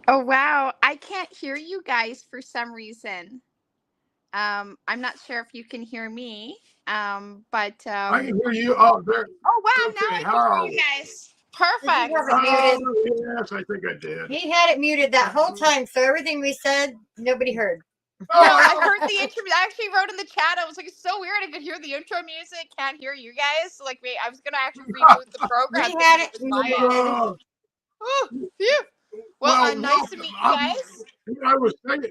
Oh wow, I can't hear you guys for some reason. I'm not sure if you can hear me. But I can hear you. Oh, there. Oh wow, now Okay, I how can are hear you we? guys. Did you Perfect. have it muted? Yes, I think I did. He had it muted that whole time, so everything we said, nobody heard. No, I Oh, heard the intro. I actually wrote in the chat. I was like, it's so weird. I could hear the intro music, can't hear you guys. Like, wait, I was gonna actually reboot the program, He thinking had it it was my end. muted. oh, Oh, phew. Well, well, nice to welcome. meet you guys. I was saying,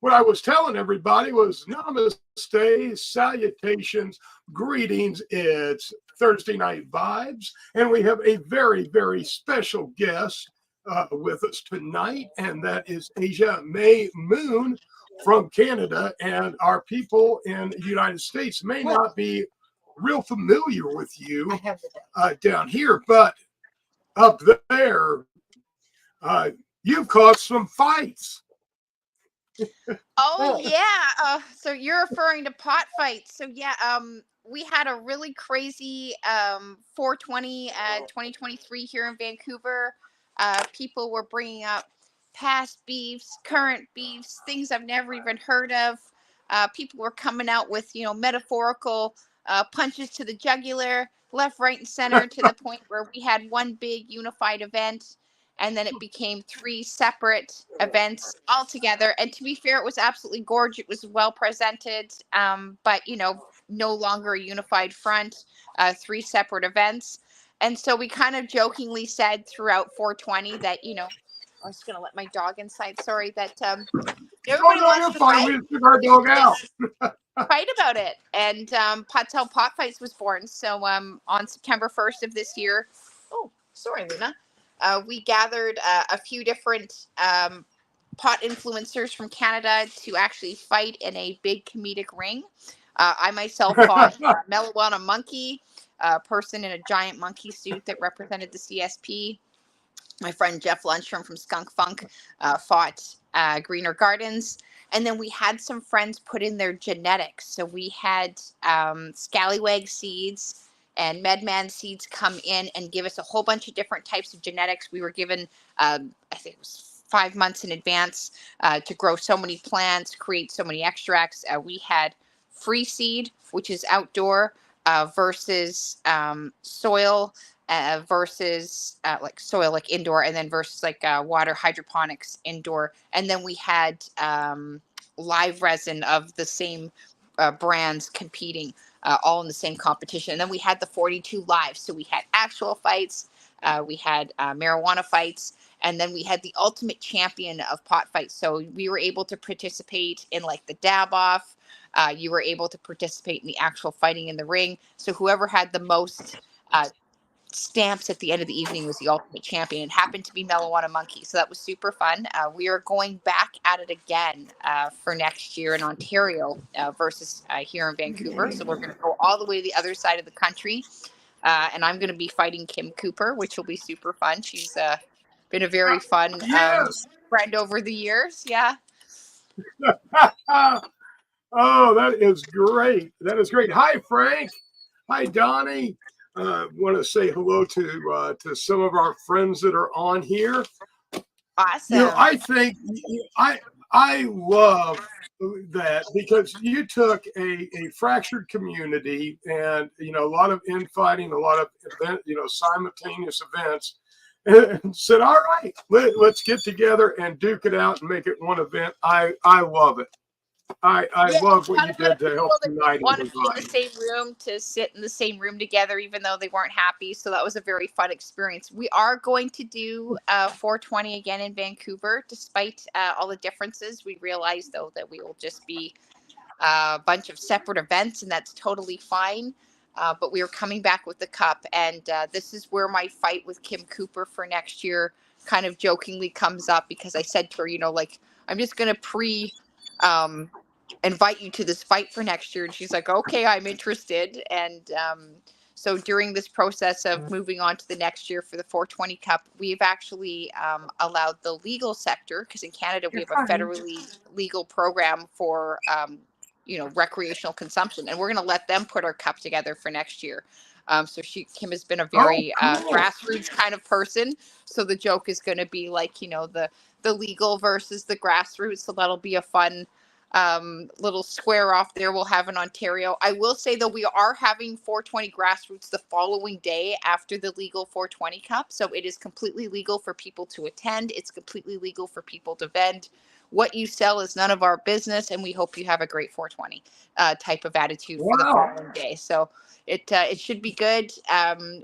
what I was telling everybody was namaste, salutations, greetings. It's Thursday Night Vibes, and we have a very, very special guest with us tonight, and that is Asia May Moon from Canada. And our people in the United States may What? not be real familiar with I you have the down here, but up there, uh, you've caused some fights. Oh well, yeah. So you're referring to pot fights. So yeah, we had a really crazy 420 2023 here in Vancouver. People were bringing up past beefs, current beefs, things I've never even heard of. People were coming out with, metaphorical punches to the jugular, left, right, and center, to the point where we had one big unified event, and then it became three separate events altogether. And to be fair, it was absolutely gorgeous. It was well presented, but no longer a unified front. Three separate events, and so we kind of jokingly said throughout 420 that I was gonna let my dog inside. Sorry that Oh everybody no, wants you're to fine. fight. We just took our We should dog out. just fight about it. And Patel Pot Fights was born. So on September 1st of this year. Oh, sorry, Luna. We gathered a few different pot influencers from Canada to actually fight in a big comedic ring. I myself fought Melowana Monkey, a person in a giant monkey suit that represented the CSP. My friend Jeff Lundstrom from Skunk Funk fought Greener Gardens. And then we had some friends put in their genetics. So we had Scallywag seeds and Medman seeds come in and give us a whole bunch of different types of genetics. We were given, I think it was 5 months in advance to grow so many plants, create so many extracts. We had free seed, which is outdoor, versus soil, versus like soil, like indoor, and then versus like water hydroponics indoor. And then we had live resin of the same brands competing, all in the same competition. And then we had the 42 live. So we had actual fights, we had marijuana fights, and then we had the ultimate champion of pot fights. So we were able to participate in like the dab off. You were able to participate in the actual fighting in the ring. So whoever had the most stamps at the end of the evening was the ultimate champion. It happened to be Melowana Monkey, so that was super fun. We are going back at it again for next year in Ontario versus here in Vancouver. So we're going to go all the way to the other side of the country, and I'm going to be fighting Kim Cooper, which will be super fun. She's been a very fun Yes. friend over the years. Yeah. Oh, that is great. That is great. Hi, Frank. Hi, Donnie. Want to say hello to some of our friends that are on here. Awesome. I think I love that because you took a fractured community and a lot of infighting, a lot of simultaneous events, and said, "All right, let's get together and duke it out and make it one event." I love it. I Yeah, love what got you a lot did of to people help that unite didn't want to be in the everybody. same room to sit in the same room together, even though they weren't happy. So that was a very fun experience. We are going to do 420 again in Vancouver, despite all the differences. We realize, though, that we will just be a bunch of separate events, and that's totally fine. But we are coming back with the cup, and this is where my fight with Kim Cooper for next year kind of jokingly comes up, because I said to her, like, I'm just going to um, invite you to this fight for next year. And she's like, okay, I'm interested. And so during this process of moving on to the next year for the 420 Cup, we've actually allowed the legal sector, because in Canada we You're have a fine. federally legal program for recreational consumption, and we're going to let them put our cup together for next year. So Kim has been a Oh, very cool. grassroots kind of person. So the joke is going to be like, you know, the legal versus the grassroots. So that'll be a fun little square off there we'll have in Ontario. I will say though, we are having 420 grassroots the following day after the legal 420 Cup. So it is completely legal for people to attend. It's completely legal for people to vend. What you sell is none of our business, and we hope you have a great 420 type of attitude for the Wow. following day. So it should be good.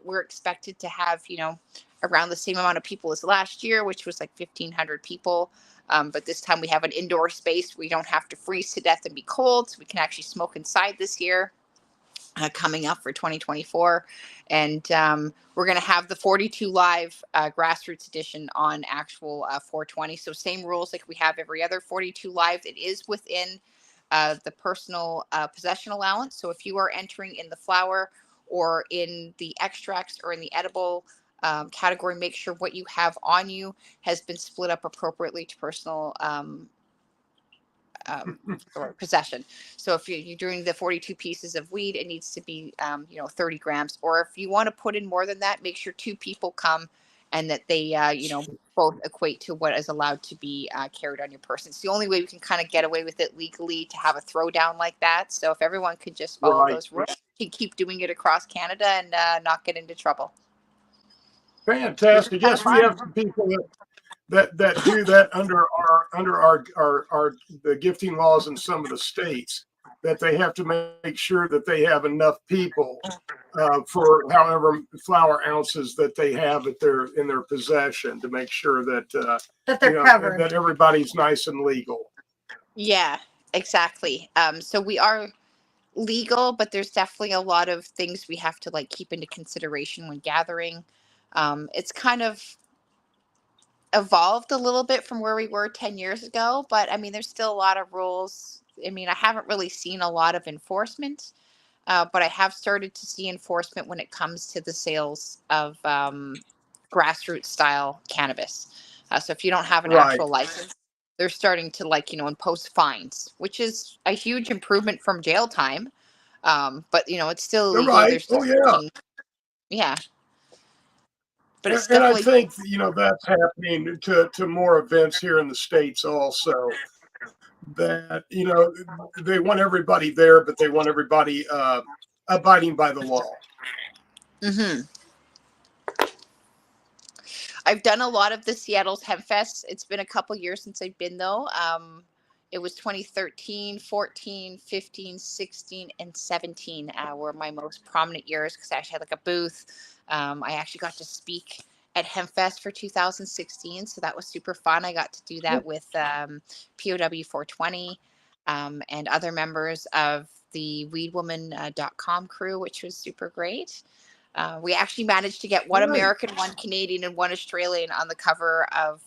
We're expected to have, you know, around the same amount of people as last year, which was like 1,500 people. But this time we have an indoor space. We don't have to freeze to death and be cold. So we can actually smoke inside this year. Coming up for 2024, and we're going to have the 42 live grassroots edition on actual 420. So same rules like we have every other 42 live. It is within the personal possession allowance. So if you are entering in the flower or in the extracts or in the edible category, make sure what you have on you has been split up appropriately to personal or possession. So if you're doing the 42 pieces of weed, it needs to be, 30 grams. Or if you want to put in more than that, make sure 2 people come and that they, both equate to what is allowed to be carried on your person. It's the only way we can kind of get away with it legally to have a throwdown like that. So if everyone could just follow those rules, we can keep doing it across Canada and not get into trouble. Fantastic. Yes, we have some people that do that under our the gifting laws in some of the states, that they have to make sure that they have enough people for however flower ounces that they have in their possession to make sure that That they're covered. that everybody's nice and legal. Yeah, exactly. So we are legal, but there's definitely a lot of things we have to like keep into consideration when gathering. It's kind of evolved a little bit from where we were 10 years ago, but I mean, there's still a lot of rules. I mean, I haven't really seen a lot of enforcement, but I have started to see enforcement when it comes to the sales of grassroots style cannabis. So if you don't have an actual license, they're starting to impose fines, which is a huge improvement from jail time. But it's still illegal. Right. There's still yeah. But it's and I definitely think that's happening to more events here in the States also. That they want everybody there, but they want everybody abiding by the law. Mm-hmm. I've done a lot of the Seattle's Hempfest. It's been a couple years since I've been though. It was 2013, 14, 15, 16, and 17 were my most prominent years because I actually had like a booth. I actually got to speak at Hempfest for 2016, so that was super fun. I got to do that with POW 420 and other members of the weedwoman.com crew, which was super great. We actually managed to get one American, one Canadian, and one Australian on the cover of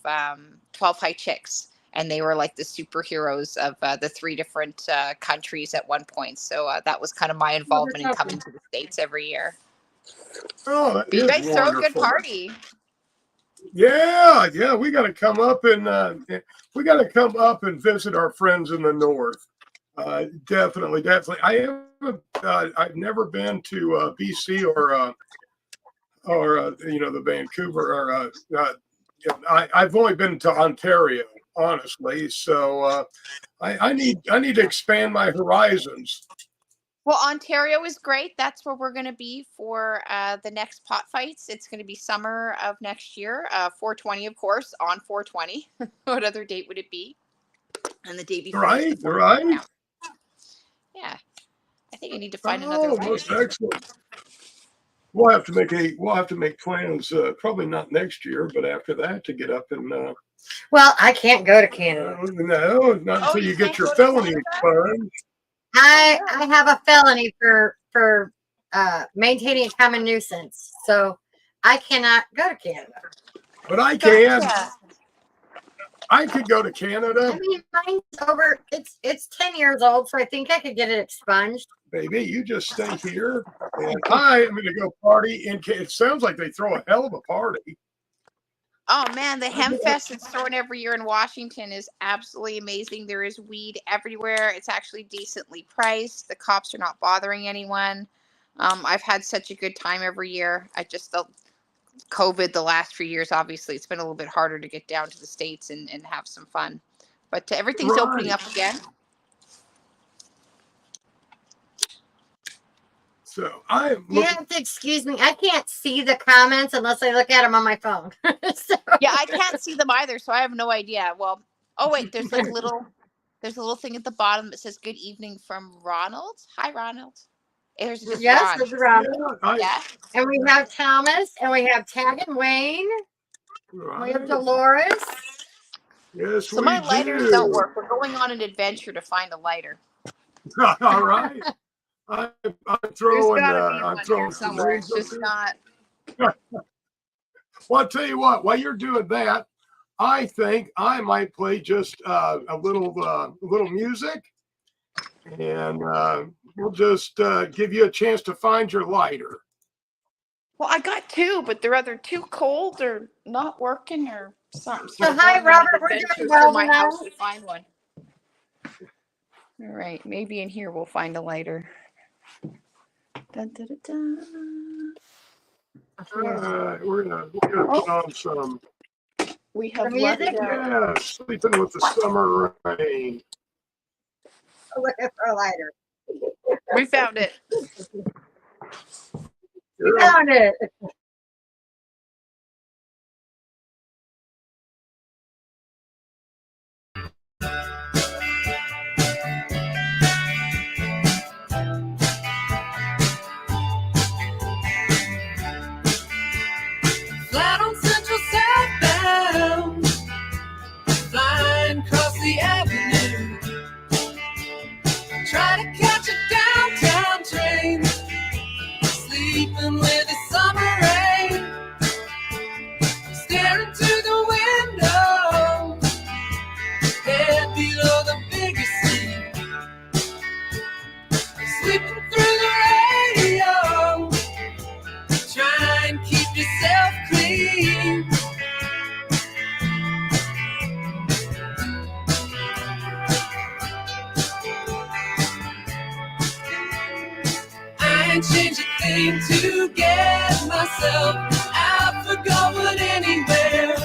12 High Chicks. And they were like the superheroes of the 3 different countries at one point. So that was kind of my involvement in coming to the States every year. Oh, but you guys throw a good party. Yeah, we got to come up and visit our friends in the north. Definitely. I've never been to BC or the Vancouver I've only been to Ontario, honestly. So I need to expand my horizons. Well, Ontario is great. That's where we're going to be for the next pot fights. It's going to be summer of next year. 420, of course, on 420. What other date would it be? And the day before. Right. Yeah. I think I need to find another way. Most excellent. We'll have to make plans. Probably not next year, but after that to get up and. Well, I can't go to Canada. No, not until you get your felony expunged. I have a felony for maintaining a common nuisance, so I cannot go to Canada. But I can. I could go to Canada. I mean, mine's over. It's 10 years old, so I think I could get it expunged. Baby, you just stay here, and I am going to go party. It sounds like they throw a hell of a party. Oh man, the Hempfest that's thrown every year in Washington is absolutely amazing. There is weed everywhere. It's actually decently priced. The cops are not bothering anyone. I've had such a good time every year. I just felt COVID the last few years, obviously, it's been a little bit harder to get down to the States and have some fun. But everything's opening up again. So I am You looking. have to excuse me. I can't see the comments unless I look at them on my phone. So- Yeah, I can't see them either, so I have no idea. Well, oh wait, there's a little thing at the bottom that says "Good evening" from Ronald. Hi, Ronald. There's just Yes, Ron. this is Ron. Yeah. And we have Thomas, and we have Tag and Wayne. We have Right. Dolores. Yes, So we my lighters do. don't work. We're going on an adventure to find a lighter. All right. I'm throwing. I'm throwing some somewhere. names It's up just there. not. Well, I'll tell you what. While you're doing that, I think I might play just a little music, and we'll just give you a chance to find your lighter. Well, I got two, but they're either too cold or not working or something. So we're hi, going on Robert. an We're adventure doing to well my tonight. house to find one. All right, maybe in here we'll find a lighter. Dun, dun, dun, dun. All right, we're gonna put on some. We have The music? Yeah, sleeping with the summer rain. Looking for a lighter. We found it. We found it. Flat on Central southbound, flying across the avenue. Try to catch a downtown train, sleeping with the summer rain. Staring through the window, head below the biggest scene. Sweeping through the radio, try and keep yourself clean. I ain't changed a thing to get myself out for going anywhere.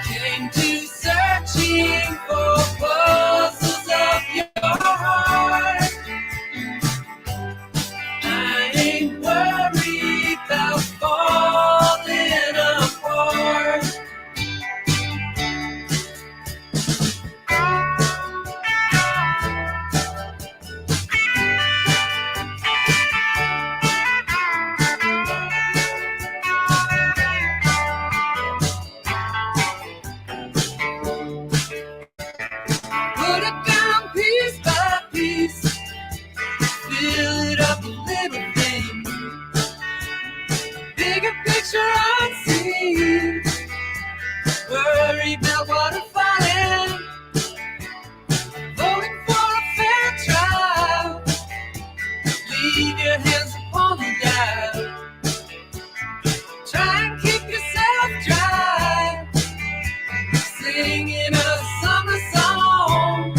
Came to searching for puzzles of your heart. I ain't worried about falling apart. Put it down piece by piece, fill it up a little thing. Bigger picture unseen, worry about what I'm finding. Voting for a fair trial, leave your hands upon the dial. Try and keep yourself dry, singing a summer song.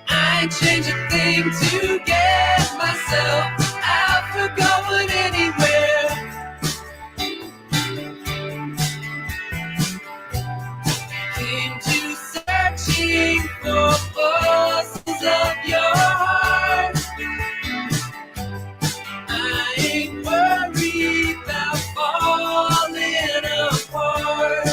I ain't change a thing to get myself out for going anywhere. Came to searching for puzzles of your heart. I ain't worried about falling apart.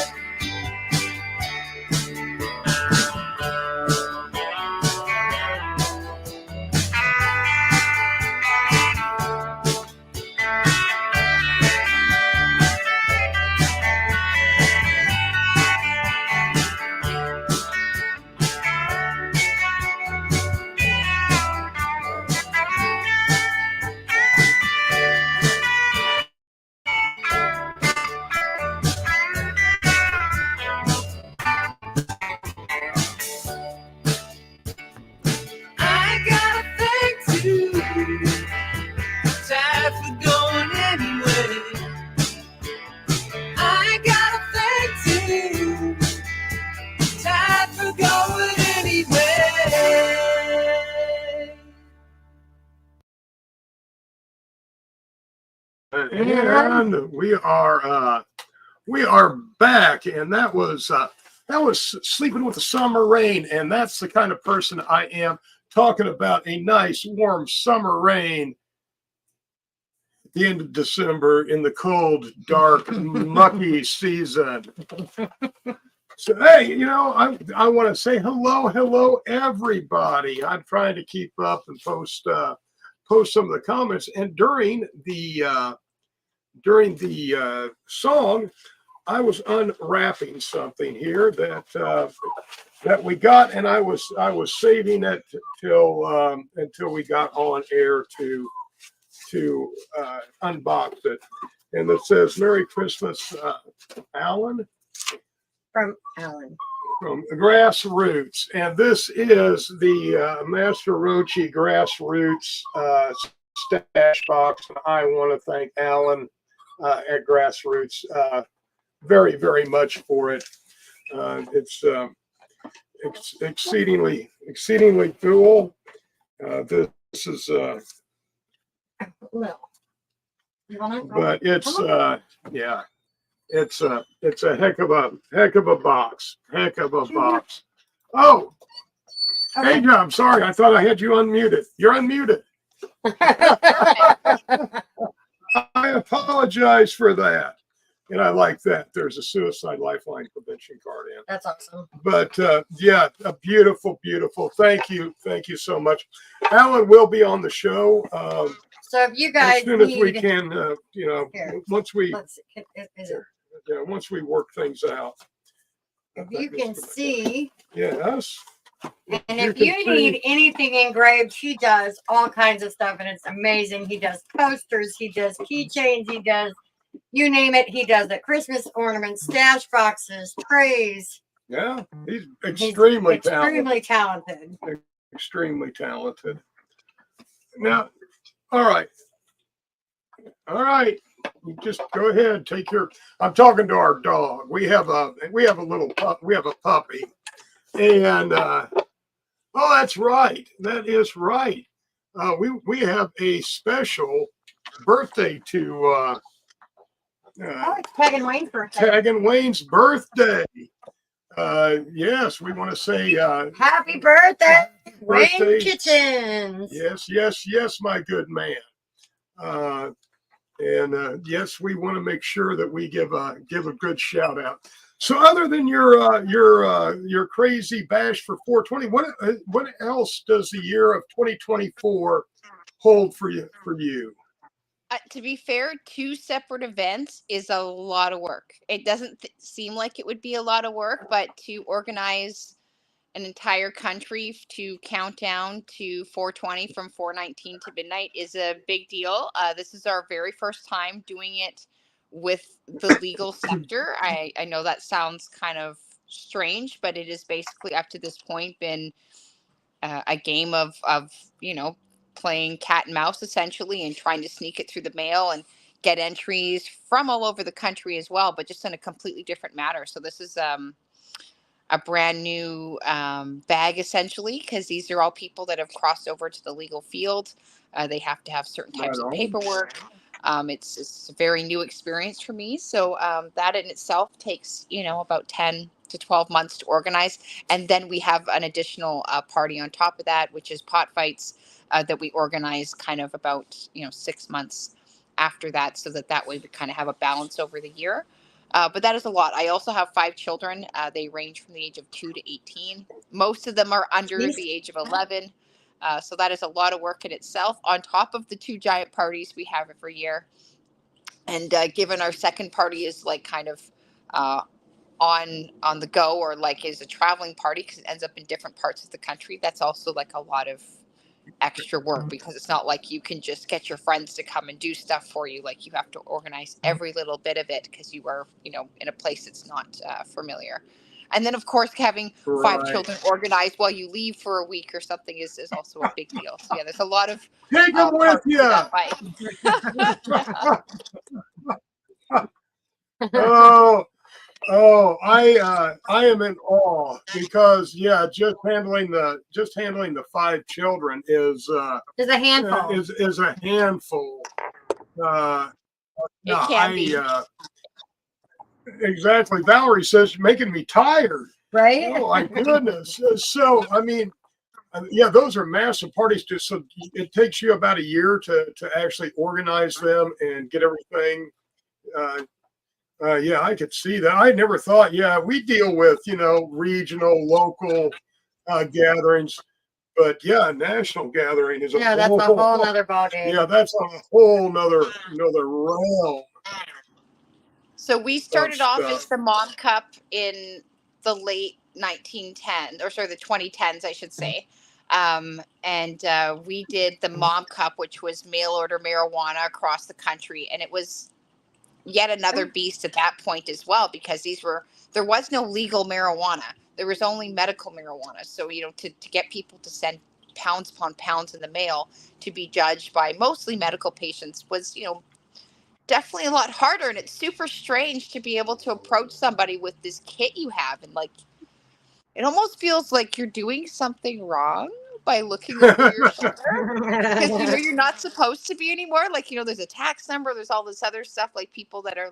And we are back, and that was Sleeping with the Summer Rain, and that's the kind of person I am, talking about a nice warm summer rain at the end of December in the cold, dark, mucky season. So hey, you know, I want to say hello everybody. I'm trying to keep up and post some of the comments, and during the song, I was unwrapping something here that we got, and I was saving it until we got on air to unbox it. And it says Merry Christmas, Alan. From Alan. From Grassroots, and this is the Master Rochi Grassroots stash box. And I want to thank Alan at Grassroots very, very much for it. It's exceedingly cool. This is No. You want it? but it's yeah. It's a heck of a box. Oh, Okay. hey, I'm sorry. I thought I had you unmuted. You're unmuted. I apologize for that. And I like that. There's a suicide lifeline prevention card in. That's awesome. But yeah, a beautiful. Thank you so much. Alan will be on the show So if you guys as soon as we need, can. You know, Here. once we is it, once we work things out. if you can see, Yes. and if you need anything engraved, he does all kinds of stuff, and it's amazing. He does posters, he does keychains, he does, you name it, he does it. Christmas ornaments, stash boxes, trays. Yeah, he's He's extremely talented. Extremely talented. Now, all right. You just go ahead, take your. I'm talking to our dog. We have a little puppy, and oh, that's right. That is right. We have a special birthday to Oh, it's Peg and Wayne's birthday. Tag and Wayne's birthday. Yes, we want to say Happy birthday, Wayne birthday. Kitchens. Yes, my good man. And yes, we want to make sure that we give a good shout out. So, other than your crazy bash for 420, what else does the year of 2024 hold for you? To be fair, 2 separate events is a lot of work. It doesn't seem like it would be a lot of work, but to organize an entire country to count down to 420 from 419 to midnight is a big deal. This is our very first time doing it with the legal sector. I know that sounds kind of strange, but it is basically up to this point been a game of playing cat and mouse essentially, and trying to sneak it through the mail and get entries from all over the country as well, but just in a completely different manner. So this is a brand new bag essentially, because these are all people that have crossed over to the legal field. They have to have certain types of paperwork. It's a very new experience for me. So that in itself takes, about 10 to 12 months to organize. And then we have an additional party on top of that, which is pot fights that we organize kind of about, 6 months after that, so that way we kind of have a balance over the year. But that is a lot. I also have 5 children. They range from the age of 2 to 18. Most of them are under the age of 11. So that is a lot of work in itself, on top of the 2 giant parties we have every year. And given our second party is like kind of on the go, or like is a traveling party because it ends up in different parts of the country, that's also like a lot of extra work, because it's not like you can just get your friends to come and do stuff for you. Like, you have to organize every little bit of it because you are, in a place that's not familiar. And then, of course, having 5 children organized while you leave for a week or something is also a big deal. So yeah, there's a lot of Take them with parts to you. that fight. Oh, I am in awe, because just handling the 5 children is There's a handful. is a handful. No, It can be. Exactly. Valerie says you're making me tired. Right? Oh my goodness. So I mean, yeah, those are massive parties. Just so it takes you about a year to actually organize them and get everything. Yeah, I could see that. I never thought. Yeah, we deal with regional, local gatherings, but yeah, national gathering is Yeah, that's a whole nother ballgame. yeah, that's a whole another realm. So we started off stuff. as the Mom Cup in the late 1910s, or sorry, the 2010s, I should say. And we did the Mom Cup, which was mail order marijuana across the country. And it was yet another beast at that point as well, because there was no legal marijuana. There was only medical marijuana. So, to get people to send pounds upon pounds in the mail to be judged by mostly medical patients was, definitely a lot harder. And it's super strange to be able to approach somebody with this kit you have, and it almost feels like you're doing something wrong by looking over your shoulder, because you're not supposed to be anymore. There's a tax number, there's all this other stuff, like people that are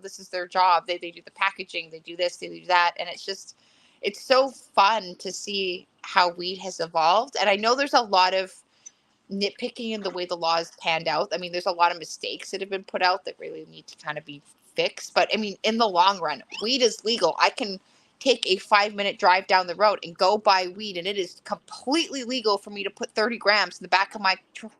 this is their job, they do the packaging, they do this, they do that, and it's so fun to see how weed has evolved. And I know there's a lot of nitpicking in the way the law is panned out. I mean, there's a lot of mistakes that have been put out that really need to kind of be fixed. But I mean, in the long run, weed is legal. I can take a 5-minute drive down the road and go buy weed, and it is completely legal for me to put 30 grams in the back of my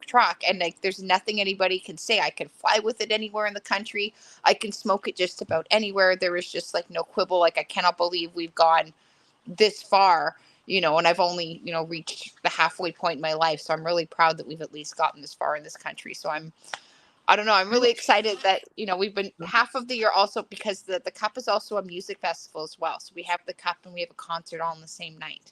truck. And there's nothing anybody can say. I can fly with it anywhere in the country. I can smoke it just about anywhere. There is just no quibble. I cannot believe we've gone this far. And I've only, reached the halfway point in my life. So I'm really proud that we've at least gotten this far in this country. So I don't know. I'm really excited that, we've been half of the year, also because the Cup is also a music festival as well. So we have the Cup and we have a concert all on the same night.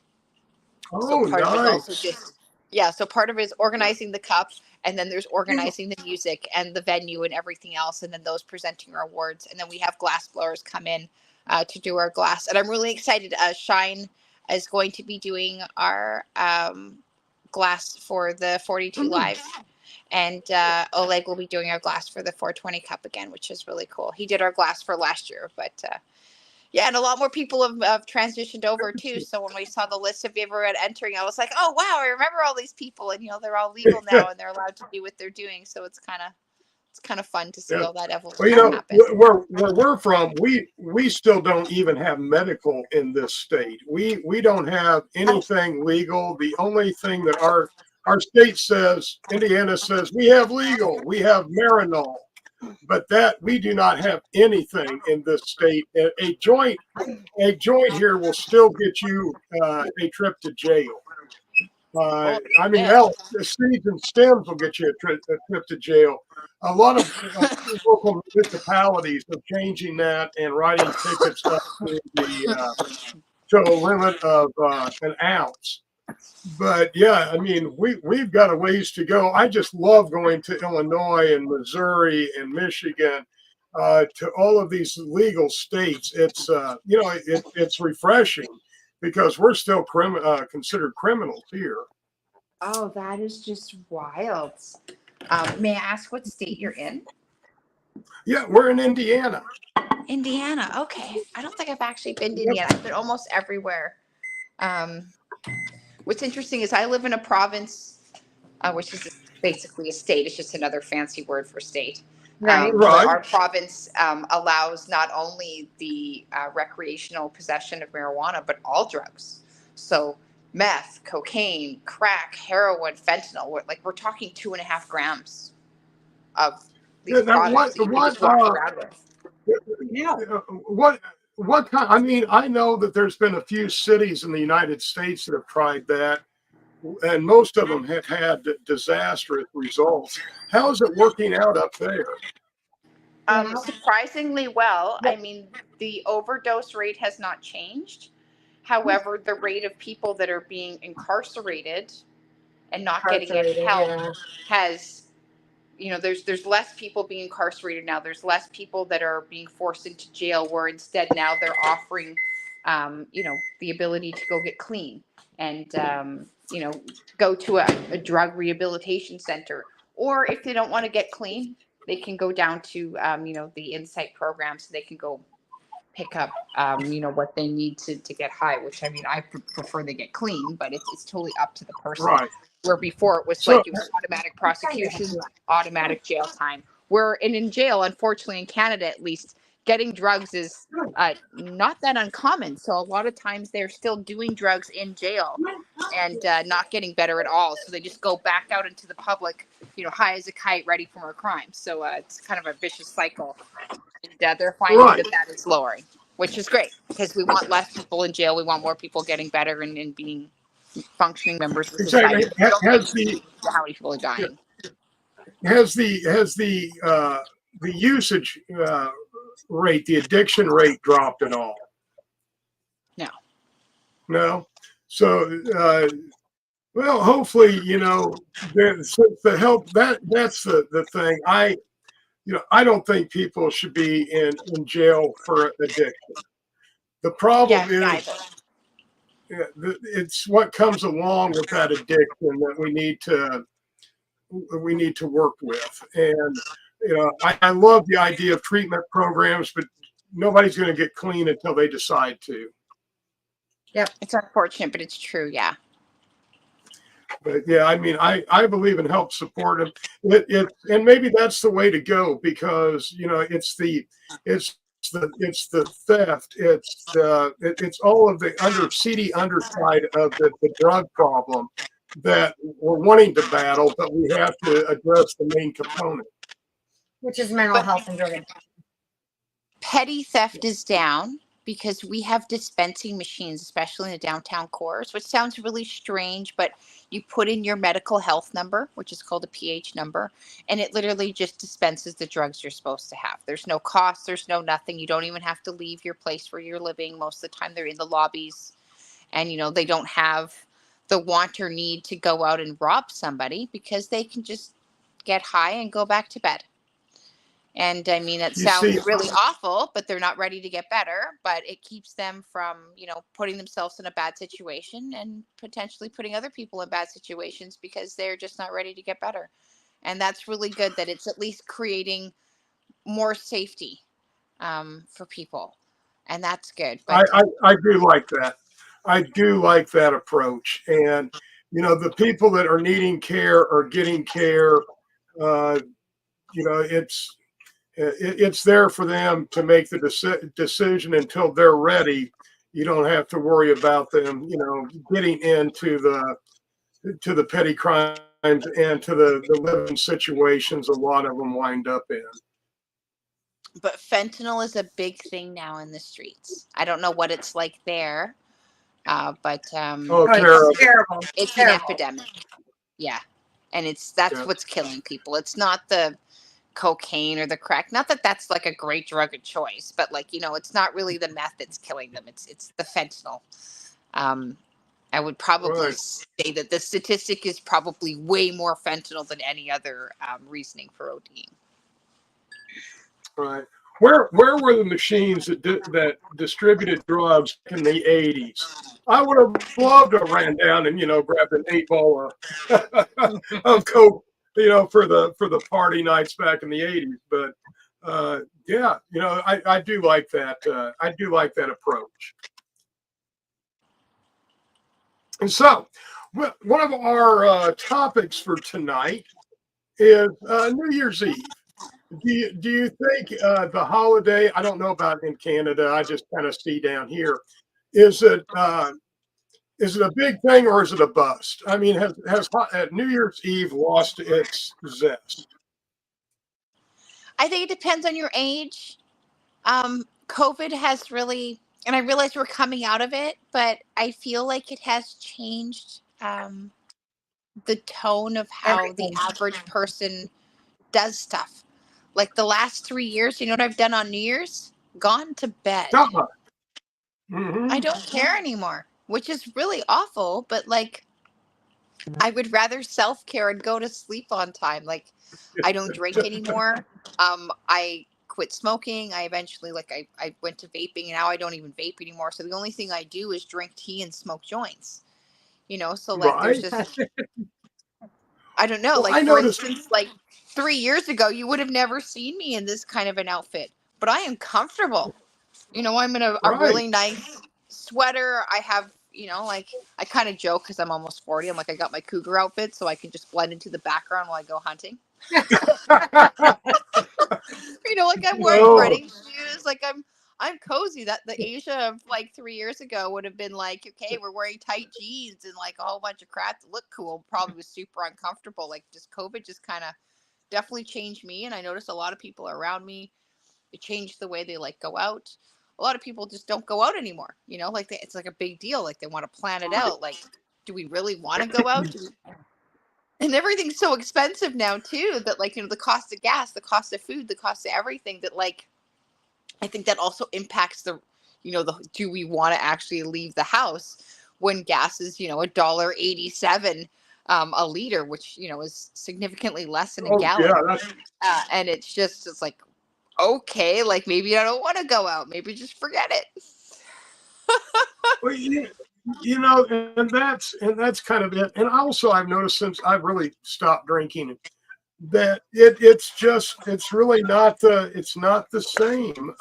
Oh, so part nice. of it also so part of it is organizing the Cup, and then there's organizing the music and the venue and everything else. And then those presenting our awards. And then we have glass blowers come in to do our glass. And I'm really excited. Shine is going to be doing our glass for the 42 Live. And Oleg will be doing our glass for the 420 Cup again, which is really cool. He did our glass for last year, but and a lot more people have transitioned over too. So when we saw the list of everyone entering, I was like, oh wow, I remember all these people, and they're all legal now and they're allowed to do what they're doing. So it's kind of fun to see all that evolution happen. Where we're from, we still don't even have medical in this state. We don't have anything legal. The only thing that our state says, Indiana says, we have legal. We have Marinol, but that we do not have anything in this state. A joint here will still get you a trip to jail. I mean, hell, the seeds and stems will get you a trip to jail. A lot of local municipalities are changing that and writing tickets up to a limit of an ounce. But yeah, I mean, we've got a ways to go. I just love going to Illinois and Missouri and Michigan, to all of these legal states. It's it's refreshing, because we're still considered criminals here. Oh, that is just wild. May I ask what state you're in? Yeah, we're in Indiana. Indiana. Okay. I don't think I've actually been to Indiana. I've been almost everywhere. What's interesting is I live in a province, which is basically a state. It's just another fancy word for state. Right. Our province allows not only the recreational possession of marijuana, but all drugs. So meth, cocaine, crack, heroin, fentanyl. We're talking 2.5 grams of these products that you can just walk around with. Yeah. What kind? I mean, I know that there's been a few cities in the United States that have tried that, and most of them have had disastrous results. How is it working out up there? Surprisingly well. I mean, the overdose rate has not changed. However, the rate of people that are being incarcerated and not getting any help has, there's less people being incarcerated now. There's less people that are being forced into jail, where instead now they're offering, the ability to go get clean and, go to a drug rehabilitation center. Or if they don't want to get clean, they can go down to, the Insight program, so they can go pick up, what they need to get high, which I mean, I prefer they get clean, but it's totally up to the person. Right. Where before it was So- like it was automatic prosecution, automatic jail time. Where in jail, unfortunately, in Canada at least, getting drugs is not that uncommon. So a lot of times they're still doing drugs in jail and not getting better at all. So they just go back out into the public, high as a kite, ready for more crime. So it's kind of a vicious cycle. And they're finding Right. that is lowering, which is great because we want less people in jail. We want more people getting better and being functioning members of Exactly. society. We don't Has need the how many people are dying. has the usage rate, the addiction rate dropped at all? No. No. So, well, hopefully, since the help that's the thing. I don't think people should be in jail for addiction. The problem is neither. it's what comes along with that addiction that we need to work with. And I love the idea of treatment programs, but nobody's going to get clean until they decide to. Yep. It's unfortunate, but it's true. Yeah. But yeah, I mean, I believe in help support them. And maybe that's the way to go, because it's the theft, it's all of the seedy underside of the drug problem that we're wanting to battle, but we have to address the main component, which is mental health and drug addiction. Petty theft is down because we have dispensing machines, especially in the downtown cores, which sounds really strange, but you put in your medical health number, which is called a PH number, and it literally just dispenses the drugs you're supposed to have. There's no cost, there's no nothing. You don't even have to leave your place where you're living. Most of the time they're in the lobbies, and they don't have the want or need to go out and rob somebody because they can just get high and go back to bed. And I mean, it sounds really awful, but they're not ready to get better. But it keeps them from, putting themselves in a bad situation and potentially putting other people in bad situations because they're just not ready to get better. And that's really good that it's at least creating more safety for people. And that's good. But I do like that. I do like that approach. And, the people that are needing care are getting care. It's there for them to make the decision until they're ready. You don't have to worry about them, getting into the petty crimes and to the living situations a lot of them wind up in. But fentanyl is a big thing now in the streets. I don't know what it's like there, but It's terrible. It's terrible. an epidemic. Yeah, and that's what's killing people. It's not the cocaine or the crack. Not that that's like a great drug of choice, but it's not really the meth that's killing them. It's the fentanyl. I would probably say that the statistic is probably way more fentanyl than any other reasoning for ODing. Right. Where were the machines that distributed drugs in the 80s? I would have loved to have ran down and grabbed an 8-ball of coke, for the party nights back in the 80s. But yeah, I do like that. I do like that approach. And so, one of our topics for tonight is New Year's Eve. Do you think the holiday? I don't know about in Canada. I just kind of see down here. Is it a big thing or is it a bust? I mean, has New Year's Eve lost its zest? I think it depends on your age. COVID has really, and I realize we're coming out of it, but I feel like it has changed the tone of how the average person does stuff. Like the last 3 years, you know what I've done on New Year's? Gone to bed. Mm-hmm. I don't care anymore, which is really awful, but I would rather self-care and go to sleep on time. I don't drink anymore. I quit smoking. I eventually, I went to vaping, and now I don't even vape anymore. So the only thing I do is drink tea and smoke joints, so there's just... I don't know. Well, Like, I for noticed. instance, like 3 years ago, you would have never seen me in this kind of an outfit, but I am comfortable. You know, I'm in a Right. really nice sweater. I have, like, I kind of joke because I'm almost 40. I'm like, I got my cougar outfit so I can just blend into the background while I go hunting. Like I'm wearing Oh, running shoes. Like I'm cozy. That the Asia of like 3 years ago would have been like, okay, we're wearing tight jeans and like a whole bunch of crap to look cool. Probably was super uncomfortable. Like just COVID just kind of definitely changed me. And I noticed a lot of people around me, it changed the way they like go out. A lot of people just don't go out anymore. Like it's like a big deal. Like they want to plan it out. Like, do we really want to go out? And everything's so expensive now too that like the cost of gas, the cost of food, the cost of everything, that like I think that also impacts the do we want to actually leave the house when gas is $1.87 a liter, which is significantly less than a oh yeah. gallon. And it's like, okay, like maybe I don't want to go out, maybe just forget it. Well, and that's kind of it. And also, I've noticed since I've really stopped drinking that it's really not the same.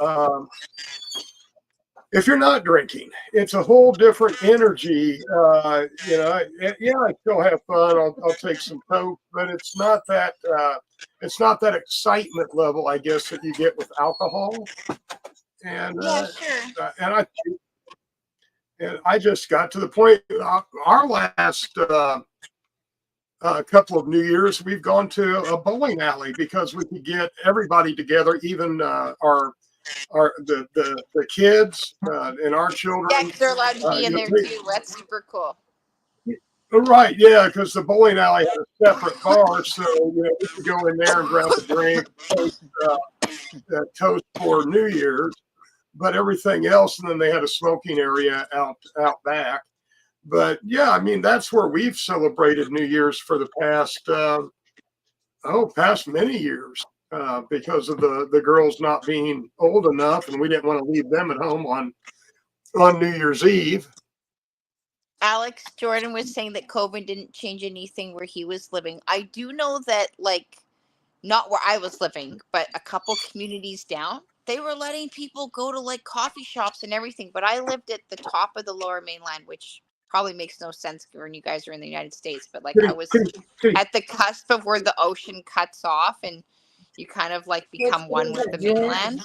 If you're not drinking, it's a whole different energy. Yeah, I still have fun. I'll take some Coke, but it's not that excitement level, I guess, that you get with alcohol. And Yeah, sure. and I just got to the point. Our last couple of New Year's, we've gone to a bowling alley because we could get everybody together, even the kids and our children. Yeah, 'cause they're allowed to be in there too. That's super cool. Right, yeah, because the bowling alley had a separate bar, so we could go in there and grab a drink, toast for New Year's, but everything else, and then they had a smoking area out back. But yeah, I mean that's where we've celebrated New Year's for the past many years. Because of the girls not being old enough, and we didn't want to leave them at home on New Year's Eve. Alex Jordan was saying that COVID didn't change anything where he was living. I do know that, like, not where I was living, but a couple communities down, they were letting people go to like coffee shops and everything. But I lived at the top of the Lower Mainland, which probably makes no sense given you guys are in the United States. But like I was at the cusp of where the ocean cuts off and you kind of like become one with the mainland.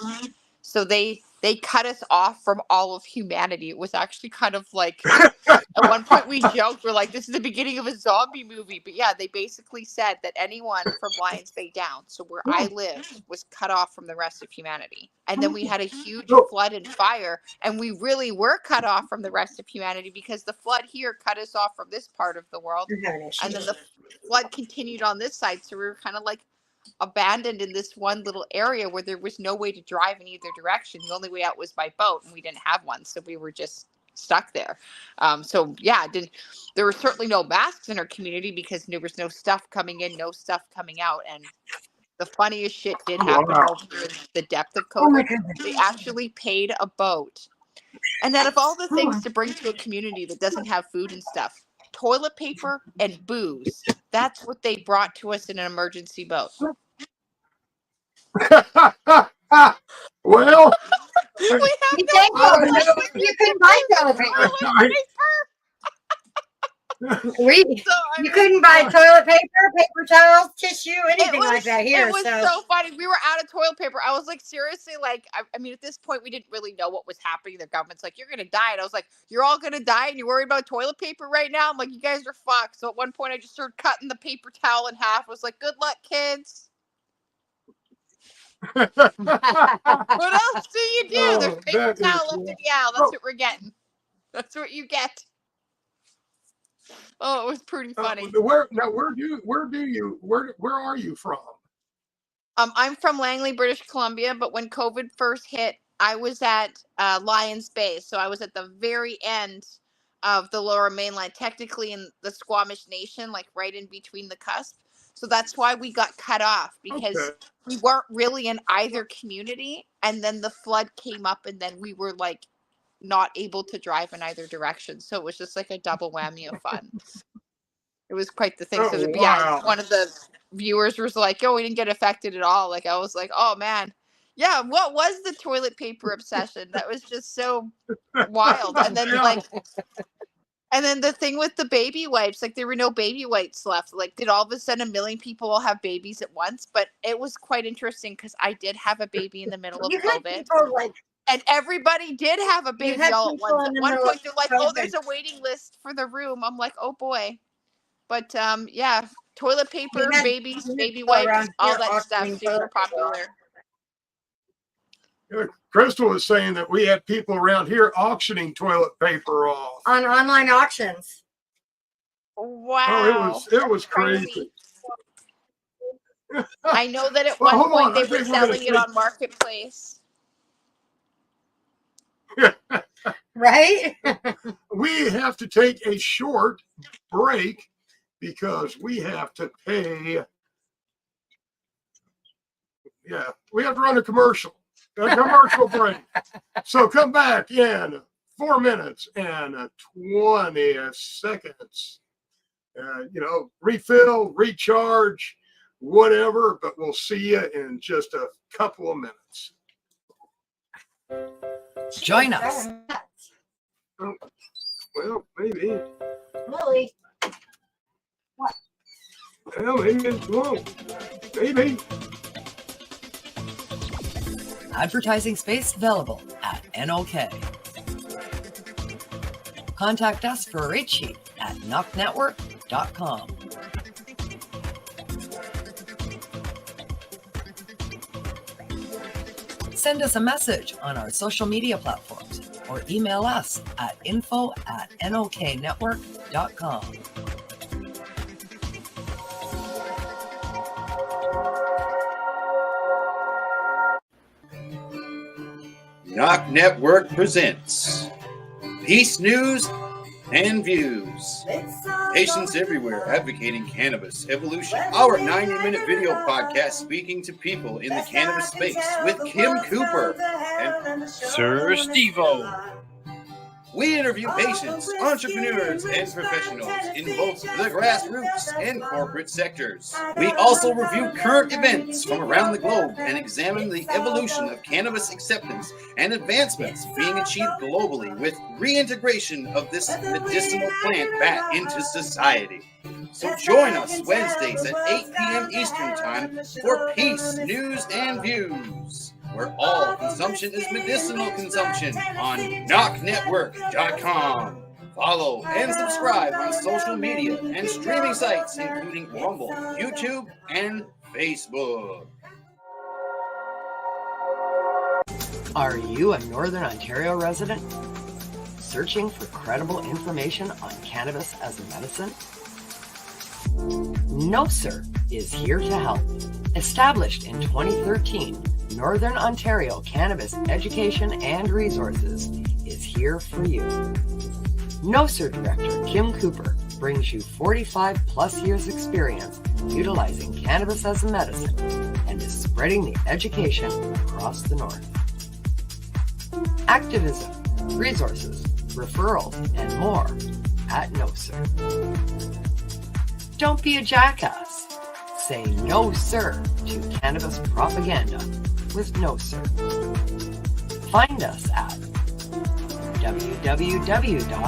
So they cut us off from all of humanity. It was actually kind of like at one point we joked, we're like, this is the beginning of a zombie movie. But yeah, they basically said that anyone from Lions Bay down, so where I lived, was cut off from the rest of humanity. And then we had a huge flood and fire, and we really were cut off from the rest of humanity because the flood here cut us off from this part of the world. And then the flood continued on this side. So we were kind of like abandoned in this one little area where there was no way to drive in either direction. The only way out was by boat, and we didn't have one, so we were just stuck there. So yeah, there were certainly no masks in our community because there was no stuff coming in, no stuff coming out. And the funniest shit did happen over the depth of COVID. They actually paid a boat, and out of all the things to bring to a community that doesn't have food and stuff, toilet paper and booze, that's what they brought to us in an emergency boat. Well, you couldn't buy toilet paper. You couldn't buy toilet paper, paper towels, tissue, anything like that here. It was so funny. We were out of toilet paper. I was like, seriously, like, I mean, at this point, we didn't really know what was happening. The government's like, you're going to die. And I was like, you're all going to die and you're worried about toilet paper right now? I'm like, you guys are fucked. So at one point, I just started cutting the paper towel in half. I was like, good luck, kids. What else do you do? There's paper towel left in the aisle. That's what we're getting. That's what you get. Oh, it was pretty funny. Where are you from? I'm from Langley, British Columbia, but when COVID first hit, I was at Lions Bay. So I was at the very end of the Lower Mainland, technically in the Squamish Nation, like right in between the cusp. So that's why we got cut off, because we weren't really in either community. And then the flood came up, and then we were like not able to drive in either direction. So it was just like a double whammy of fun. It was quite the thing. Oh, So wow. yeah, one of the viewers was like, "Oh, we didn't get affected at all." Like I was like, "Oh man, yeah." What was the toilet paper obsession? That was just so wild. And then and then the thing with the baby wipes, like there were no baby wipes left. Like, did all of a sudden 1 million people all have babies at once? But it was quite interesting because I did have a baby in the middle of You had COVID. people like And everybody did have a baby had all at people once. in At the one middle point, of they're like, "Oh, COVID. there's a waiting list for the room." I'm like, "Oh boy," but yeah, toilet paper, had babies, baby people wipes, around all here that stuff, auctioning super toilet paper. popular. Crystal was saying that we had people around here auctioning toilet paper off. on online auctions. Wow, it was crazy. I know that at Well, one hold point on, they I were think we're gonna selling it on Marketplace. Right? We have to take a short break because we have to pay. Yeah, we have to run a commercial break. So come back in 4 minutes and 20 seconds. Refill, recharge, whatever, but we'll see you in just a couple of minutes. Join us. Well, maybe. Really? Well, maybe it won't. Maybe. Advertising space available at NOK. Contact us for a rate sheet at knocknetwork.com. Send us a message on our social media platforms or email us at info@noknetwork.com. Knock Network presents Peace News and Views. Patients everywhere advocating cannabis evolution. Our 90-minute video podcast speaking to people in the cannabis space with Kim Cooper and Sir Steve-O. We interview patients, entrepreneurs, and professionals in both the grassroots and corporate sectors. We also review current events from around the globe and examine the evolution of cannabis acceptance and advancements being achieved globally with reintegration of this medicinal plant back into society. So join us Wednesdays at 8 p.m. Eastern Time for Peace News and Views, where all consumption is medicinal consumption on knocknetwork.com. Follow and subscribe on social media and streaming sites including Rumble, YouTube, and Facebook. Are you a Northern Ontario resident searching for credible information on cannabis as a medicine? No Sir is here to help. Established in 2013, Northern Ontario Cannabis Education and Resources is here for you. No Sir Director Kim Cooper brings you 45 plus years experience utilizing cannabis as a medicine and is spreading the education across the North. Activism, resources, referrals, and more at No Sir. Don't be a jackass. Say no sir to cannabis propaganda with No Sir. Find us at www.nocer.ca.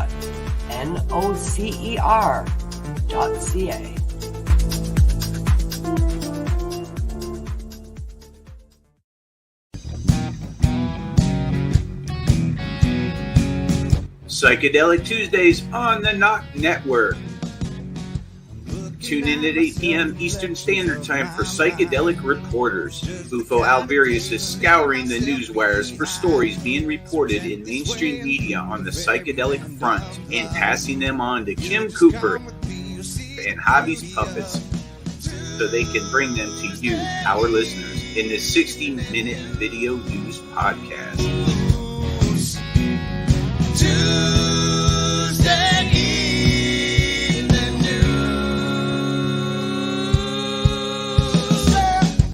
Psychedelic Tuesdays on the Knock Network. Tune in at 8 p.m. Eastern Standard Time for Psychedelic Reporters. Bufo Alvarius is scouring the news wires for stories being reported in mainstream media on the psychedelic front and passing them on to Kim Cooper and Hobby's Puppets so they can bring them to you, our listeners, in this 60-minute video news podcast.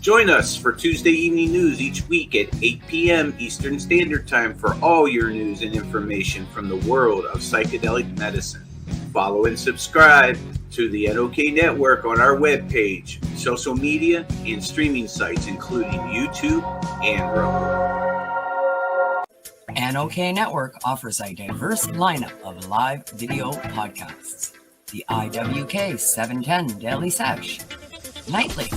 Join us for Tuesday evening news each week at 8 p.m. Eastern Standard Time for all your news and information from the world of psychedelic medicine. Follow and subscribe to the NOK Network on our webpage, social media, and streaming sites, including YouTube and Rumble. NOK Network offers a diverse lineup of live video podcasts. The IWK 710 Daily Sesh, nightly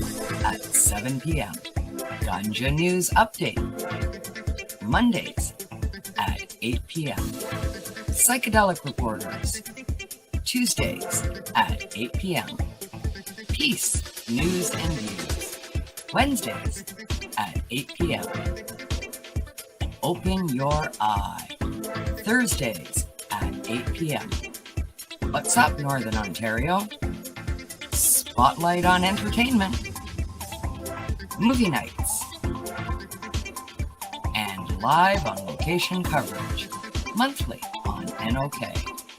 at 7 p.m. Ganja News Update, Mondays at 8 p.m. Psychedelic Reporters, Tuesdays at 8 p.m. Peace, News and Views, Wednesdays at 8 p.m. Open Your Eye, Thursdays at 8 p.m. What's up, Northern Ontario? Spotlight on Entertainment, Movie Nights, and live on location coverage, monthly on NOK.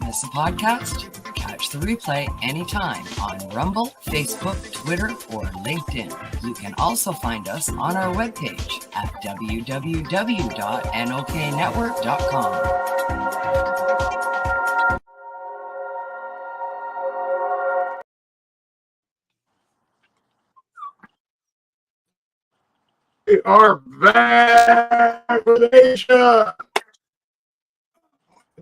Miss a podcast? Catch the replay anytime on Rumble, Facebook, Twitter, or LinkedIn. You can also find us on our webpage at www.noknetwork.com. We are back with Asia.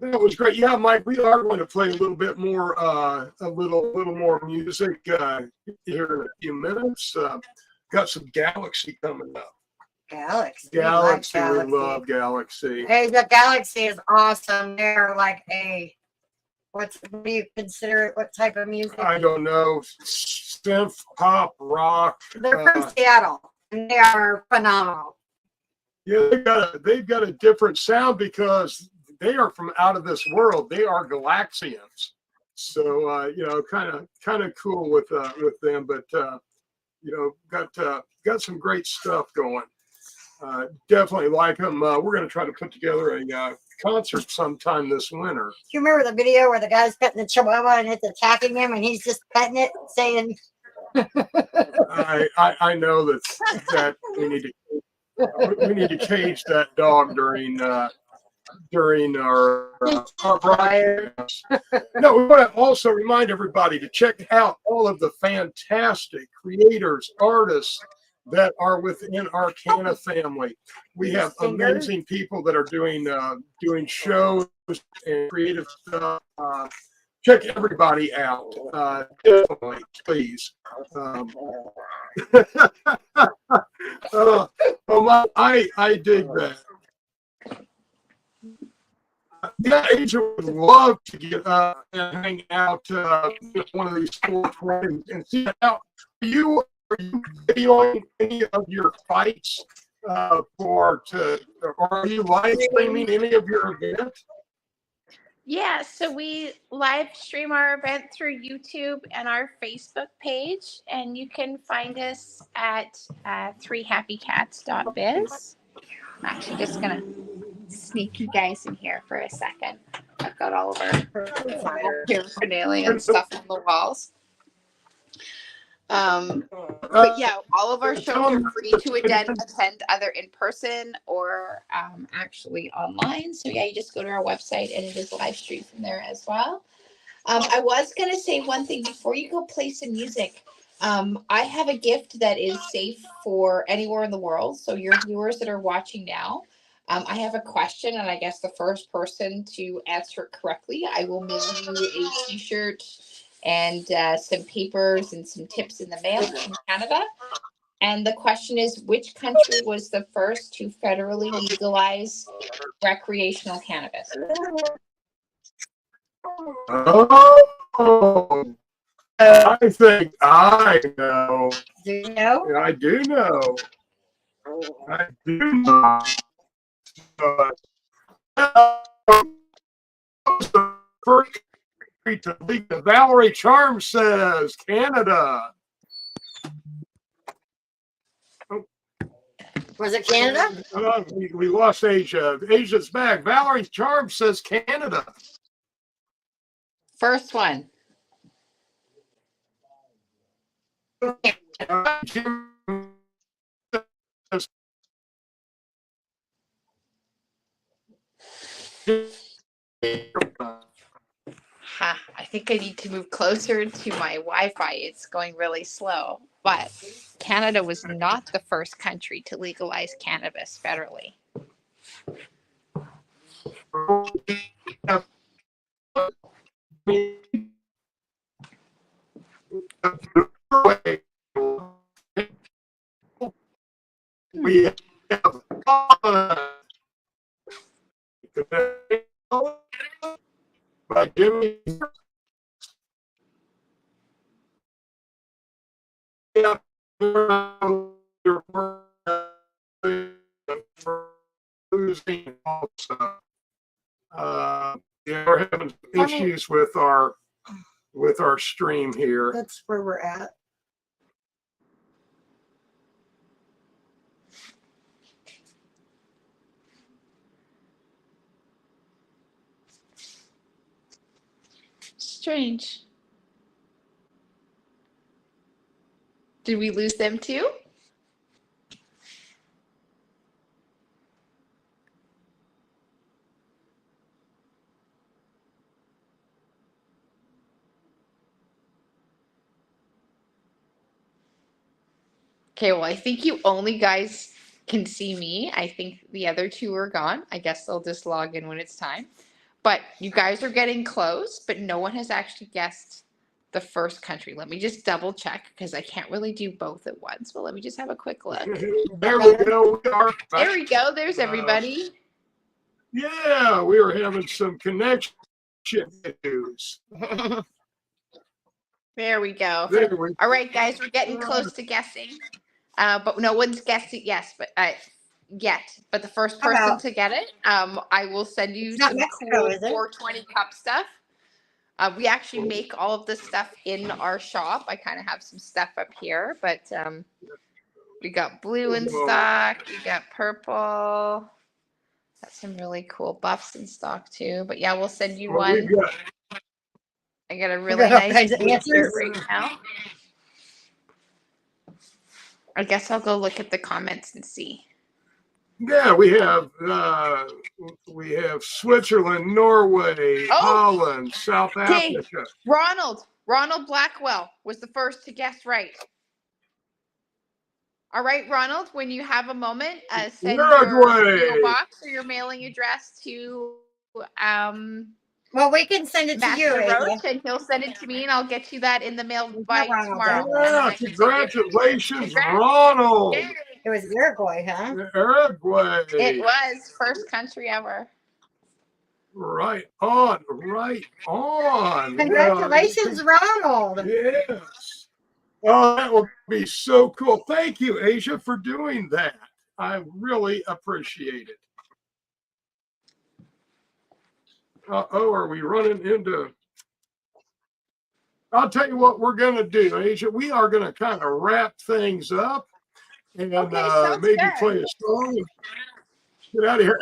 That was great. Yeah, Mike, we are going to play a little bit more, a little more music here in a few minutes. Got some Galaxy coming up. Galaxy. Galaxy, we Galaxy. love Galaxy. Hey, the Galaxy is awesome. They're like what do you consider it? What type of music? I don't know, synth, pop, rock. They're from Seattle, and they are phenomenal. Yeah, they've got a different sound because they are from out of this world. They are Galaxians. So kind of cool with them, but got some great stuff going. Definitely like them. We're going to try to put together a concert sometime this winter. Do you remember the video where the guy's petting the chihuahua and it's attacking him, and he's just petting it, saying, I know that we need to cage that dog during our broadcast. No, we want to also remind everybody to check out all of the fantastic creators, artists that are within our Canna family. We have amazing people that are doing shows and creative stuff. Check everybody out. Definitely, please. I dig that. Yeah, Asia would love to get and hang out with one of these 420 and see how are you videoing any of your fights or are you live streaming any of your events? Yeah, so we live stream our event through YouTube and our Facebook page, and you can find us at 3happycats.biz. I'm actually just gonna sneak you guys in here for a second. I've got all of our paraphernalia and stuff on the walls. But yeah, all of our shows are free to attend either in person or actually online. So yeah, you just go to our website and it is live streamed from there as well. I was gonna say one thing before you go play some music. I have a gift that is safe for anywhere in the world. So your viewers that are watching now, I have a question, and I guess the first person to answer it correctly, I will mail you a t-shirt and some papers and some tips in the mail from Canada. And the question is, which country was the first to federally legalize recreational cannabis? Oh, I think I know. do you know? Yeah, I do know. I do know. The first country to legal. Valerie Charm says Canada. Was it Canada? We lost Asia. Asia's back. Valerie Charm says Canada. First one. I think I need to move closer to my Wi-Fi. It's going really slow. But Canada was not the first country to legalize cannabis federally. We have by Jimmy. Losing also. Yeah, we're having issues with our stream here. That's where we're at. Strange. Did we lose them too? Okay, well, I think you only guys can see me. I think the other two are gone. I guess they'll just log in when it's time. But you guys are getting close, but no one has actually guessed the first country. Let me just double check because I can't really do both at once. But let me just have a quick look. There we go. There we go. There's everybody. Yeah, we were having some connection issues. There we go. There we All right, guys, we're getting close to guessing. But no one's guessed it yet. But the first How person about- to get it, I will send you It's not some Mexico, cool is it? 420 cup stuff. We actually make all of this stuff in our shop. I kind of have some stuff up here, but we got blue in stock. We got purple. Got some really cool buffs in stock too. But yeah, we'll send you Well, one. we've got I got a really got all nice kinds of blue answers. shirt right now. I guess I'll go look at the comments and see. Yeah, we have Switzerland, Norway, Oh! Holland, South Okay. Africa. Ronald Blackwell was the first to guess right. All right, Ronald, when you have a moment, send Uruguay. your PO box or your mailing address to Well, we can send it to you, Master Ava. Roach, and he'll send it to me, and I'll get you that in the mail by Ronald tomorrow. does. Yeah, congratulations, Congrats. Ronald. Yay. It was Uruguay, huh? It Uruguay. was first country ever. Right on, right on. Congratulations, Ronald. Yes. Oh, that would be so cool. Thank you, Asia, for doing that. I really appreciate it. Uh-oh, are we running into... I'll tell you what we're going to do, Asia. We are going to kind of wrap things up and Okay, sounds maybe good. play a song. Get out of here.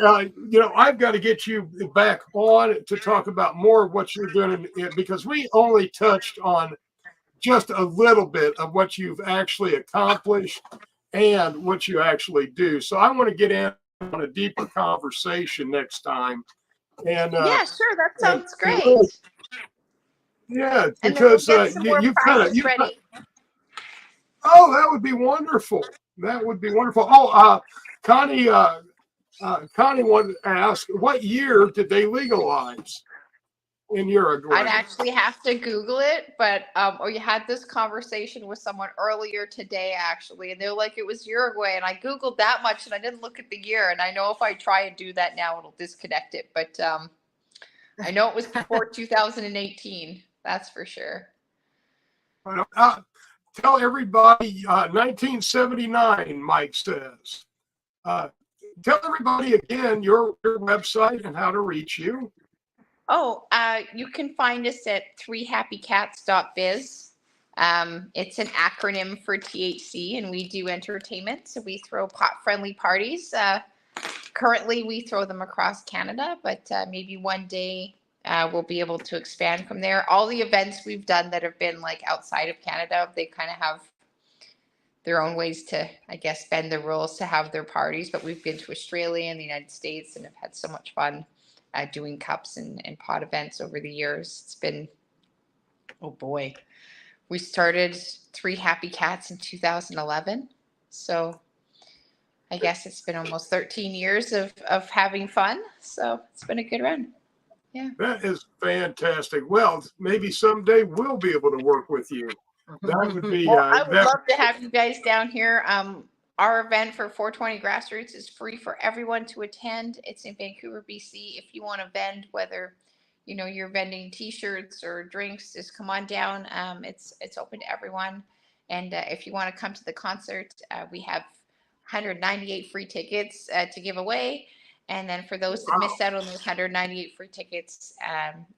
I've got to get you back on to talk about more of what you're doing because we only touched on just a little bit of what you've actually accomplished and what you actually do. So I want to get in on a deeper conversation next time. And Yeah, sure, that sounds great. Yeah, And then we'll because get some more you kind prizes of ready. Oh, that would be wonderful. That would be wonderful. Oh, Connie wanted to ask, what year did they legalize in Uruguay? I'd actually have to Google it, but we had this conversation with someone earlier today, actually, and they're like, it was Uruguay, and I Googled that much, and I didn't look at the year, and I know if I try and do that now, it'll disconnect it, but I know it was before 2018, that's for sure. Tell everybody, 1979, Mike says. Tell everybody again your website and how to reach you. Oh, you can find us at 3happycats.biz. It's an acronym for THC, and we do entertainment. So we throw pot-friendly parties. Currently, we throw them across Canada, but maybe one day we'll be able to expand from there. All the events we've done that have been like outside of Canada, they kind of have their own ways to, I guess, bend the rules to have their parties. But we've been to Australia and the United States and have had so much fun. doing cups and pot events over the years. It's been, oh boy, we started Three Happy Cats in 2011. So I guess it's been almost 13 years of having fun. So it's been a good run. Yeah. That is fantastic. Well, maybe someday we'll be able to work with you. That would be. Well, I would love to have you guys down here. Our event for 420 Grassroots is free for everyone to attend. It's in Vancouver, BC. If you want to vend, whether you're vending T-shirts or drinks, just come on down. It's open to everyone. And if you want to come to the concert, we have 198 free tickets to give away. And then for those that missed out on those 198 free tickets,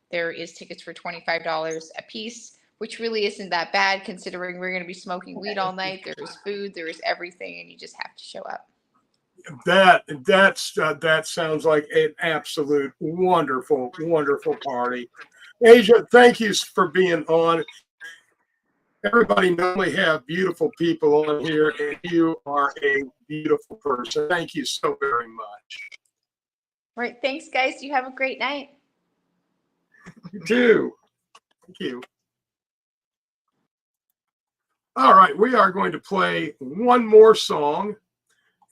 there is tickets for $25 a piece, which really isn't that bad considering we're going to be smoking weed all night. There's food, there's everything, and you just have to show up. That sounds like an absolute wonderful party. Asia, thank you for being on. Everybody normally have beautiful people on here, and you are a beautiful person. Thank you so very much. All right, thanks, guys. You have a great night. You too. Thank you. All right, we are going to play one more song,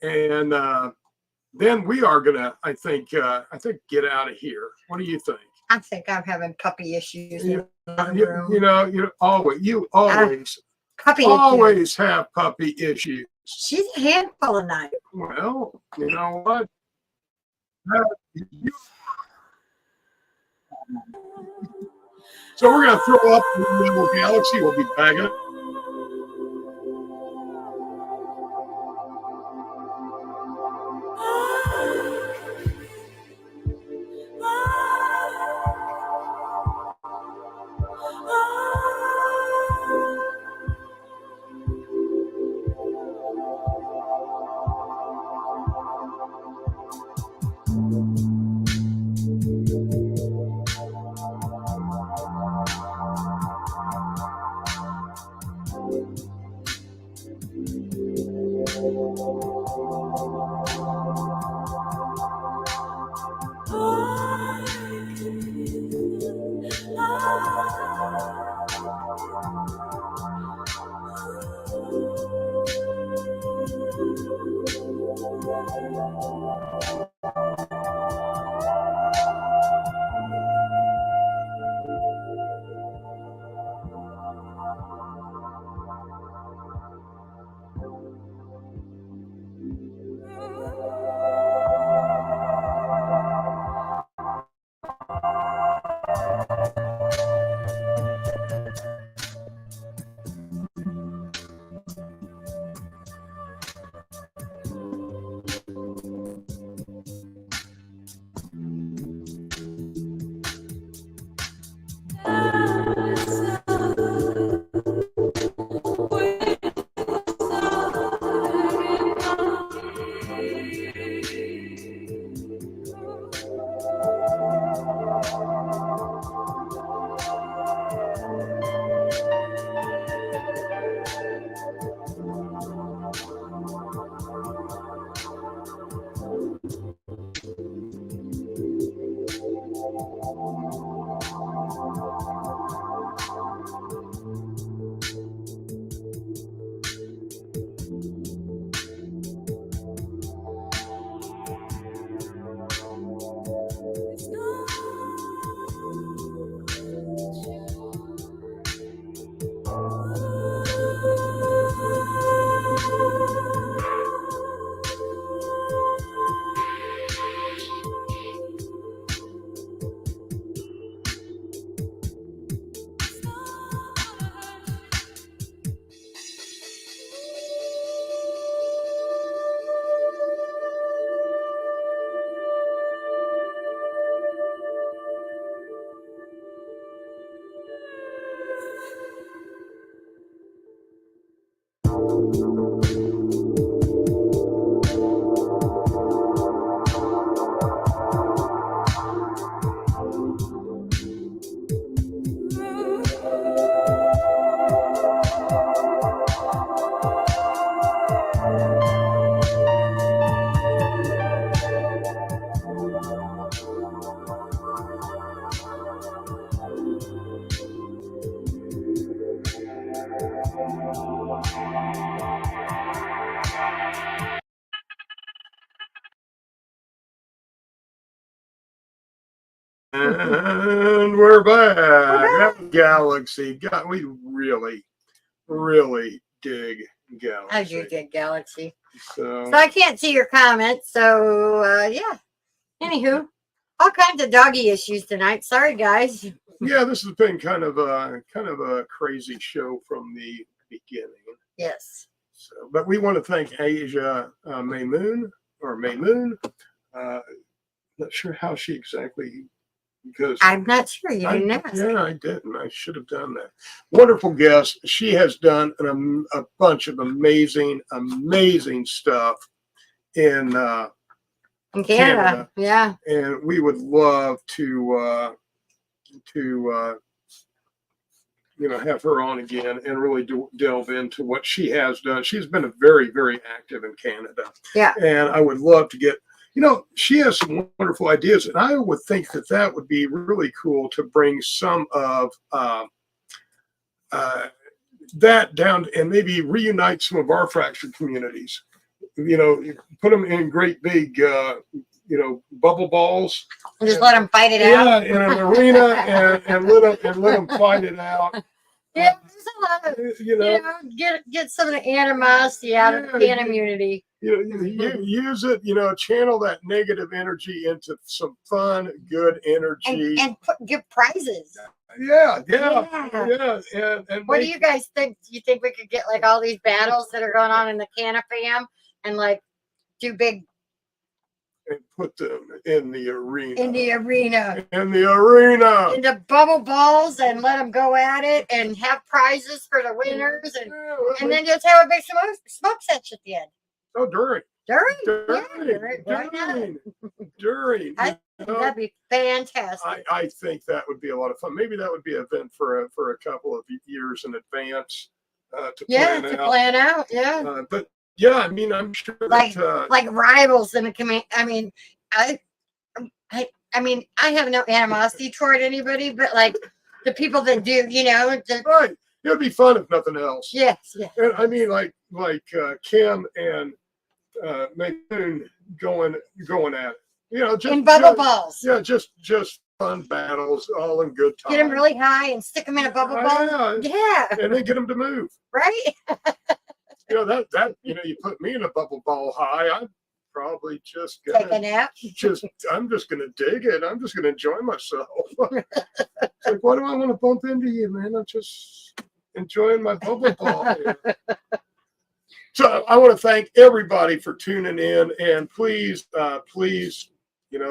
and then we are gonna, I think, get out of here. What do you think? I think I'm having puppy issues. You always Puppy always issues. have puppy issues. She's a handful of night. Well, you know what? So we're gonna throw up the little galaxy. We'll be back up. And we're back. That was Galaxy. God, we really, really dig Galaxy. I do dig Galaxy. So, So I can't see your comments. So yeah. Anywho, all kinds of doggy issues tonight. Sorry, guys. yeah, this has been kind of a crazy show from the beginning. Yes. So, but we want to thank Asia Maymoon. Not sure how she exactly, because I'm not sure. You didn't ask. yeah, I didn't. I should have done that. Wonderful guest. She has done a bunch of amazing stuff in In Canada. Canada. Yeah. and we would love to have her on again and really delve into what she has done. She's been very, very active in Canada. Yeah. And I would love to get, she has some wonderful ideas, and I would think that would be really cool to bring some of that down and maybe reunite some of our fractured communities. Put them in great big, bubble balls. And just let them fight it Yeah, out. in an arena and let them fight it out. Yeah, there's a lot of, get some of the animosity out of the Yeah, can immunity. Use it, channel that negative energy into some fun, good energy. And give prizes. Yeah. And What do you guys think? Do you think we could get like all these battles that are going on in the Canafam and like do big and put them in the arena. in the arena? In the arena. Into bubble balls and let them go at it and have prizes for the winners and then just have a big smoke section at the end. Oh, during. Why not? During. I think that'd be fantastic. I think that would be a lot of fun. Maybe that would be an event for a couple of years in advance to plan out. Yeah. But yeah, I mean, I'm sure like that, like rivals in the command. I mean, I have no animosity toward anybody, but like the people that do, right. It would be fun if nothing else. Yes. And I mean, like Kim and Maymoon going at it. Just In bubble balls. Yeah, just fun battles, all in good time. Get them really high and stick them in a bubble ball. Yeah. And then get them to move. Right. You put me in a bubble ball high, I'm probably just Take a gonna nap. I'm just gonna dig it. I'm just gonna enjoy myself. It's like, why do I want to bump into you, man? I'm just enjoying my bubble ball here. So I want to thank everybody for tuning in, and please,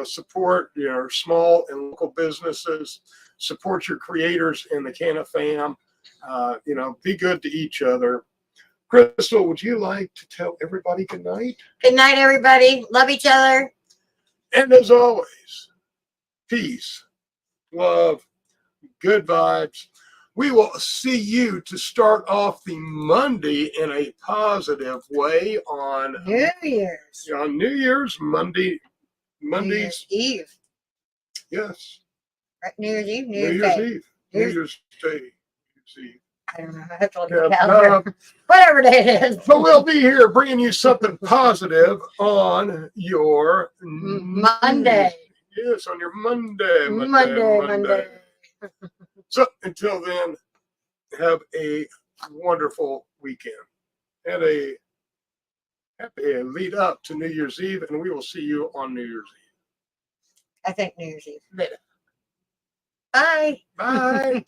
support your small and local businesses, support your creators in the Canafam. Be good to each other. Crystal, would you like to tell everybody good night? Good night, everybody. Love each other. And as always, peace, love, good vibes. We will see you to start off the Monday in a positive way on New Year's. On New Year's Mondays. New Year's Eve. Yes. Right, New Year's Eve. New Year's Eve. New Year's- Year's Day. I don't know. I have to look at the Yeah, calendar. Whatever day it is. But we'll be here bringing you something positive on your Monday. Yes, on your Monday. Monday. So until then, have a wonderful weekend and a happy lead up to New Year's Eve, and we will see you on New Year's Eve. I think New Year's Eve. Bye. Bye.